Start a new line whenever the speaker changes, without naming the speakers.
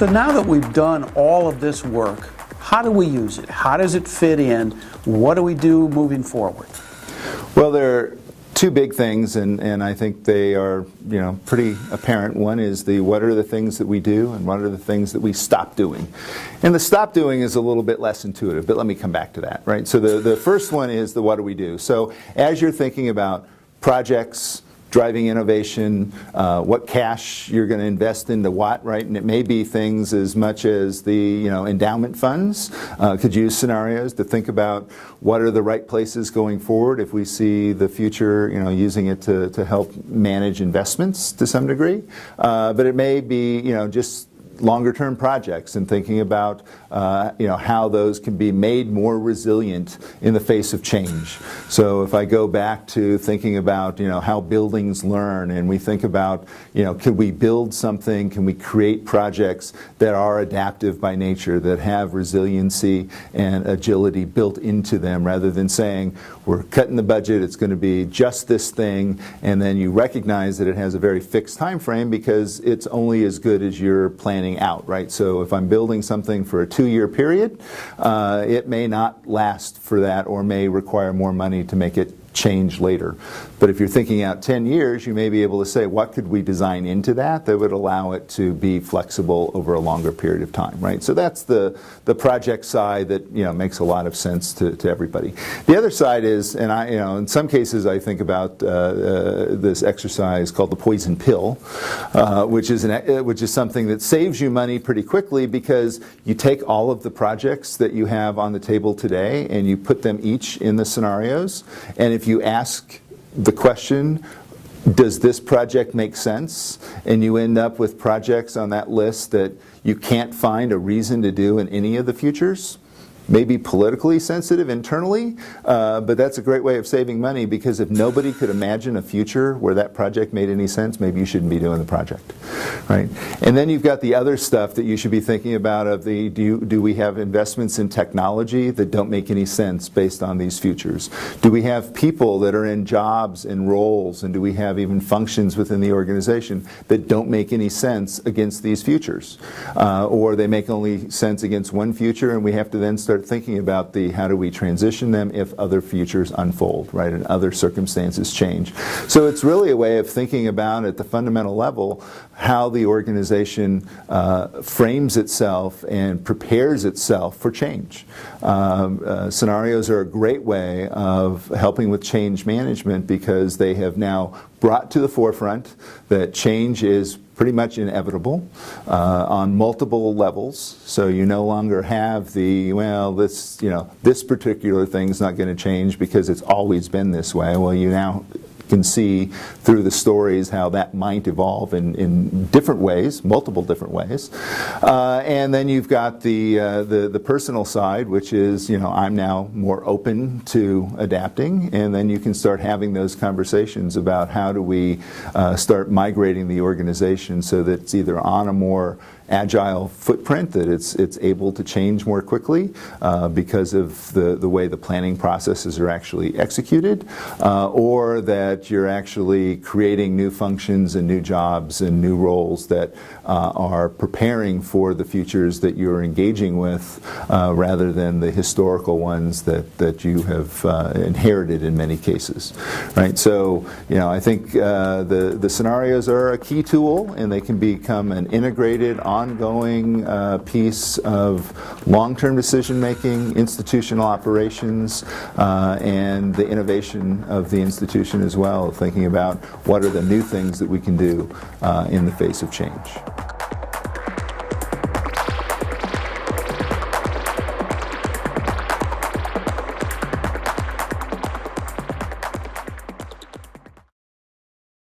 So now that we've done all of this work, how do we use it? How does it fit in? What do we do moving forward?
Well, there are two big things, and I think they are, pretty apparent. One is what are the things that we do, and what are the things that we stop doing. And the stop doing is a little bit less intuitive, but let me come back to that, right? So the first one is the what do we do. So as you're thinking about projects, driving innovation, what cash you're going to invest into what, right? And it may be things as much as the endowment funds. Could use scenarios to think about what are the right places going forward if we see the future, using it to help manage investments to some degree. But it may be, just longer term projects and thinking about how those can be made more resilient in the face of change. So if I go back to thinking about how buildings learn, and we think about could we build something, can we create projects that are adaptive by nature, that have resiliency and agility built into them, rather than saying we're cutting the budget, it's going to be just this thing, and then you recognize that it has a very fixed time frame because it's only as good as you're planning out, right? So if I'm building something for a 2-year period, it may not last for that, or may require more money to make it change later. But if you're thinking out 10 years, you may be able to say, what could we design into that would allow it to be flexible over a longer period of time, right? So that's the project side that makes a lot of sense to everybody. The other side is, and in some cases I think about this exercise called the poison pill, which is something that saves you money pretty quickly, because you take all of the projects that you have on the table today and you put them each in the scenarios, and if you ask the question, does this project make sense? And you end up with projects on that list that you can't find a reason to do in any of the futures. Maybe politically sensitive internally, but that's a great way of saving money, because if nobody could imagine a future where that project made any sense, maybe you shouldn't be doing the project, right? And then you've got the other stuff that you should be thinking about of do we have investments in technology that don't make any sense based on these futures? Do we have people that are in jobs and roles, and do we have even functions within the organization that don't make any sense against these futures? Or they make only sense against one future, and we have to then start thinking about how do we transition them if other futures unfold, right, and other circumstances change. So it's really a way of thinking about, at the fundamental level, how the organization frames itself and prepares itself for change. Scenarios are a great way of helping with change management, because they have now brought to the forefront that change is pretty much inevitable on multiple levels. So you no longer have this particular thing's not going to change because it's always been this way. Well, you now can see through the stories how that might evolve in different ways, multiple different ways. And then you've got the personal side, which is, I'm now more open to adapting, and then you can start having those conversations about how do we start migrating the organization so that it's either on a more agile footprint, that it's able to change more quickly because of the way the planning processes are actually executed, or that you're actually creating new functions and new jobs and new roles that are preparing for the futures that you're engaging with, rather than the historical ones that you have inherited in many cases, right? So, I think the scenarios are a key tool, and they can become an integrated, ongoing piece of long-term decision-making, institutional operations, and the innovation of the institution as well, thinking about what are the new things that we can do in the face of change.